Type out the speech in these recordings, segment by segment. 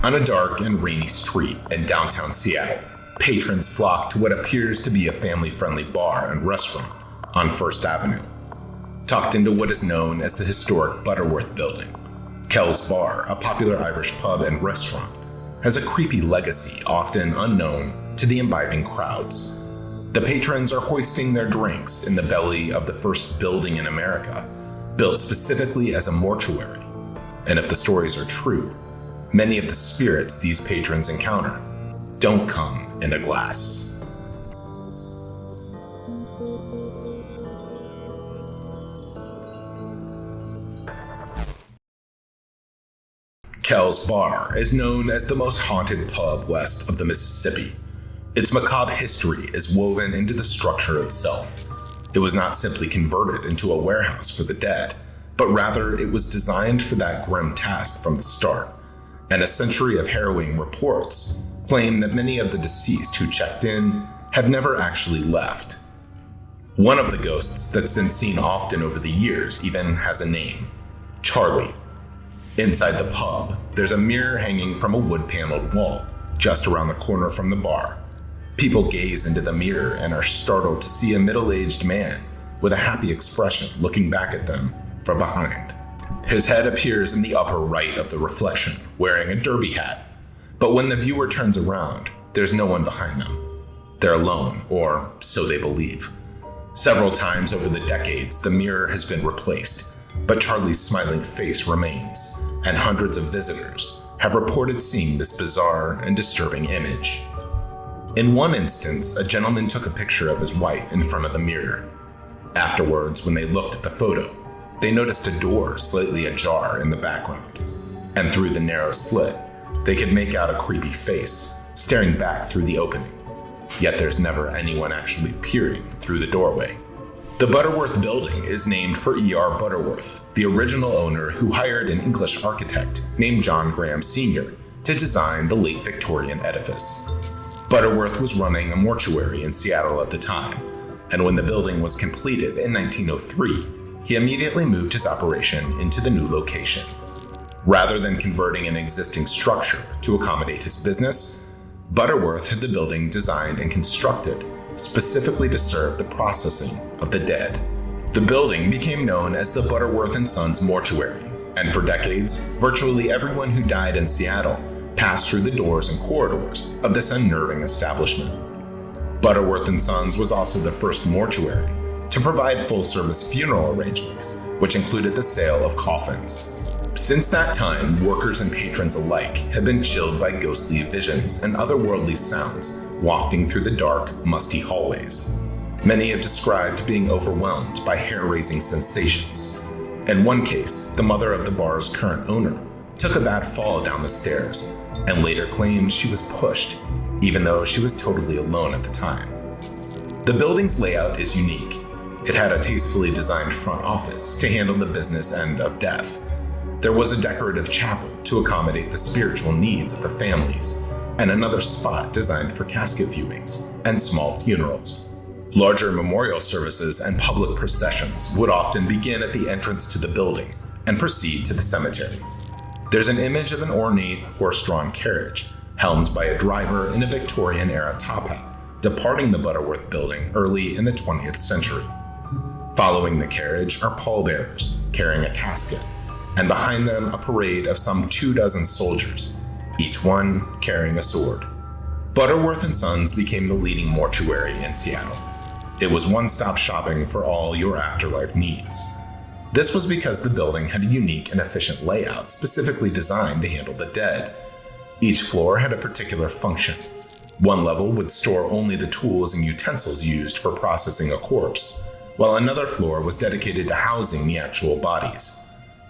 On a dark and rainy street in downtown Seattle, patrons flock to what appears to be a family-friendly bar and restaurant on First Avenue. Tucked into what is known as the historic Butterworth Building, Kells Bar, a popular Irish pub and restaurant, has a creepy legacy often unknown to the imbibing crowds. The patrons are hoisting their drinks in the belly of the first building in America, built specifically as a mortuary. And if the stories are true, many of the spirits these patrons encounter don't come in a glass. Kells Bar is known as the most haunted pub west of the Mississippi. Its macabre history is woven into the structure itself. It was not simply converted into a warehouse for the dead, but rather it was designed for that grim task from the start. And a century of harrowing reports claim that many of the deceased who checked in have never actually left. One of the ghosts that's been seen often over the years even has a name: Charlie. Inside the pub, there's a mirror hanging from a wood-paneled wall just around the corner from the bar. People gaze into the mirror and are startled to see a middle-aged man with a happy expression looking back at them from behind. His head appears in the upper right of the reflection, wearing a derby hat. But when the viewer turns around, there's no one behind them. They're alone, or so they believe. Several times over the decades, the mirror has been replaced, but Charlie's smiling face remains, and hundreds of visitors have reported seeing this bizarre and disturbing image. In one instance, a gentleman took a picture of his wife in front of the mirror. Afterwards, when they looked at the photo, they noticed a door slightly ajar in the background, and through the narrow slit, they could make out a creepy face staring back through the opening. Yet there's never anyone actually peering through the doorway. The Butterworth Building is named for E.R. Butterworth, the original owner who hired an English architect named John Graham Sr. to design the late Victorian edifice. Butterworth was running a mortuary in Seattle at the time, and when the building was completed in 1903, he immediately moved his operation into the new location. Rather than converting an existing structure to accommodate his business, Butterworth had the building designed and constructed specifically to serve the processing of the dead. The building became known as the Butterworth & Sons Mortuary, and for decades, virtually everyone who died in Seattle passed through the doors and corridors of this unnerving establishment. Butterworth & Sons was also the first mortuary to provide full-service funeral arrangements, which included the sale of coffins. Since that time, workers and patrons alike have been chilled by ghostly visions and otherworldly sounds wafting through the dark, musty hallways. Many have described being overwhelmed by hair-raising sensations. In one case, the mother of the bar's current owner took a bad fall down the stairs and later claimed she was pushed, even though she was totally alone at the time. The building's layout is unique. It had a tastefully designed front office to handle the business end of death. There was a decorative chapel to accommodate the spiritual needs of the families, and another spot designed for casket viewings and small funerals. Larger memorial services and public processions would often begin at the entrance to the building and proceed to the cemetery. There's an image of an ornate horse-drawn carriage, helmed by a driver in a Victorian-era top hat, departing the Butterworth Building early in the 20th century. Following the carriage are pallbearers carrying a casket, and behind them a parade of some 24 soldiers, each one carrying a sword. Butterworth & Sons became the leading mortuary in Seattle. It was one-stop shopping for all your afterlife needs. This was because the building had a unique and efficient layout specifically designed to handle the dead. Each floor had a particular function. One level would store only the tools and utensils used for processing a corpse, while another floor was dedicated to housing the actual bodies.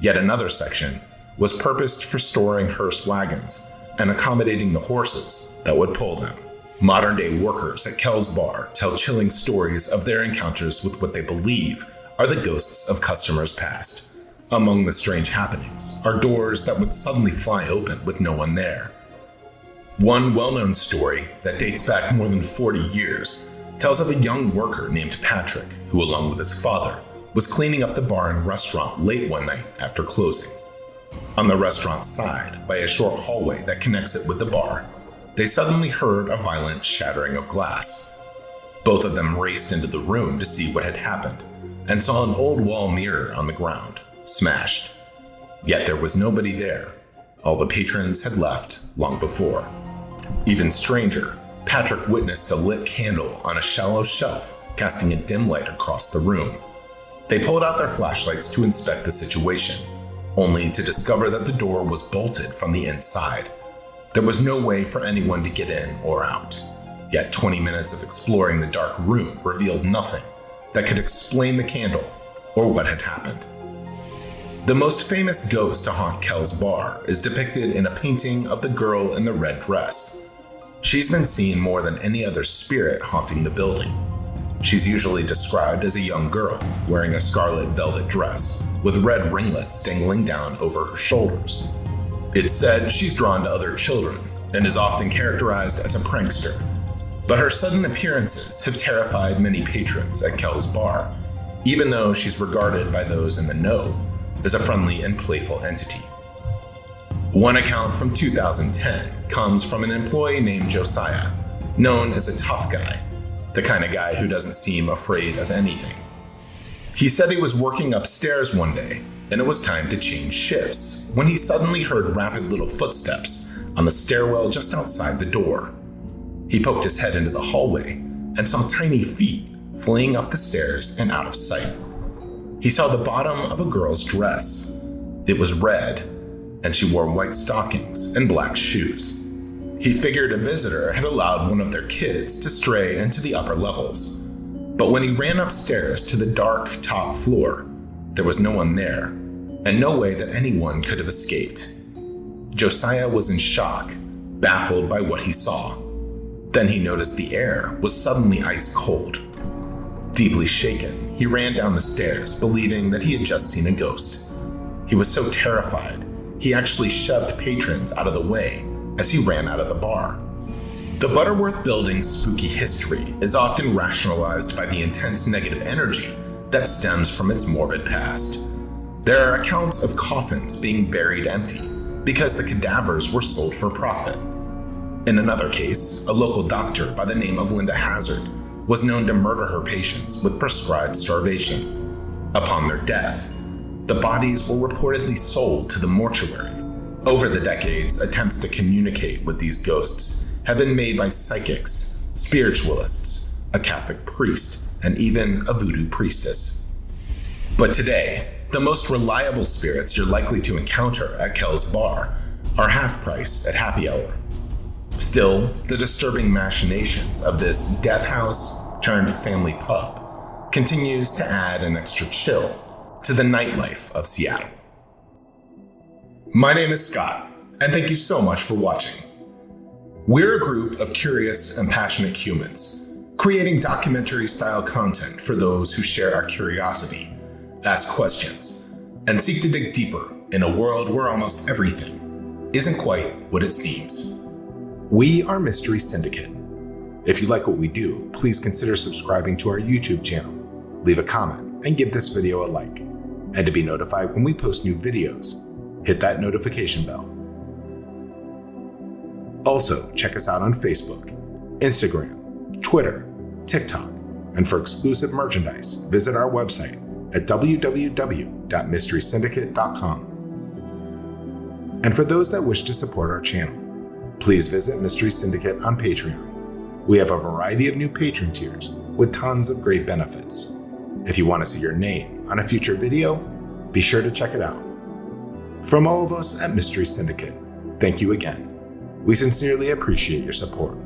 Yet another section was purposed for storing hearse wagons and accommodating the horses that would pull them. Modern-day workers at Kells Bar tell chilling stories of their encounters with what they believe are the ghosts of customers past. Among the strange happenings are doors that would suddenly fly open with no one there. One well-known story that dates back more than 40 years tells of a young worker named Patrick who, along with his father, was cleaning up the bar and restaurant late one night after closing. On the restaurant's side, by a short hallway that connects it with the bar, they suddenly heard a violent shattering of glass. Both of them raced into the room to see what had happened and saw an old wall mirror on the ground, smashed. Yet there was nobody there. All the patrons had left long before. Even stranger, Patrick witnessed a lit candle on a shallow shelf casting a dim light across the room. They pulled out their flashlights to inspect the situation, only to discover that the door was bolted from the inside. There was no way for anyone to get in or out. Yet 20 minutes of exploring the dark room revealed nothing that could explain the candle or what had happened. The most famous ghost to haunt Kells Bar is depicted in a painting of the girl in the red dress. She's been seen more than any other spirit haunting the building. She's usually described as a young girl wearing a scarlet velvet dress with red ringlets dangling down over her shoulders. It's said she's drawn to other children and is often characterized as a prankster. But her sudden appearances have terrified many patrons at Kells Bar, even though she's regarded by those in the know as a friendly and playful entity. One account from 2010 comes from an employee named Josiah, known as a tough guy, the kind of guy who doesn't seem afraid of anything. He said he was working upstairs one day, and it was time to change shifts, when he suddenly heard rapid little footsteps on the stairwell just outside the door. He poked his head into the hallway and saw tiny feet fleeing up the stairs and out of sight. He saw the bottom of a girl's dress. It was red, and she wore white stockings and black shoes. He figured a visitor had allowed one of their kids to stray into the upper levels. But when he ran upstairs to the dark top floor, there was no one there, and no way that anyone could have escaped. Josiah was in shock, baffled by what he saw. Then he noticed the air was suddenly ice cold. Deeply shaken, he ran down the stairs, believing that he had just seen a ghost. He was so terrified, he actually shoved patrons out of the way as he ran out of the bar. The Butterworth Building's spooky history is often rationalized by the intense negative energy that stems from its morbid past. There are accounts of coffins being buried empty because the cadavers were sold for profit. In another case, a local doctor by the name of Linda Hazard was known to murder her patients with prescribed starvation. Upon their death, the bodies were reportedly sold to the mortuary. Over the decades, attempts to communicate with these ghosts have been made by psychics, spiritualists, a Catholic priest, and even a voodoo priestess. But today, the most reliable spirits you're likely to encounter at Kells Bar are half price at happy hour. Still, the disturbing machinations of this death house turned family pub continues to add an extra chill to the nightlife of Seattle. My name is Scott, and thank you so much for watching. We're a group of curious and passionate humans, creating documentary-style content for those who share our curiosity, ask questions, and seek to dig deeper in a world where almost everything isn't quite what it seems. We are Mystery Syndicate. If you like what we do, please consider subscribing to our YouTube channel, leave a comment, and give this video a like. And to be notified when we post new videos, hit that notification bell. Also, check us out on Facebook, Instagram, Twitter, TikTok, and for exclusive merchandise, visit our website at www.mysterysyndicate.com. And for those that wish to support our channel, please visit Mystery Syndicate on Patreon. We have a variety of new patron tiers with tons of great benefits. If you want to see your name on a future video, be sure to check it out. From all of us at Mystery Syndicate, thank you again. We sincerely appreciate your support.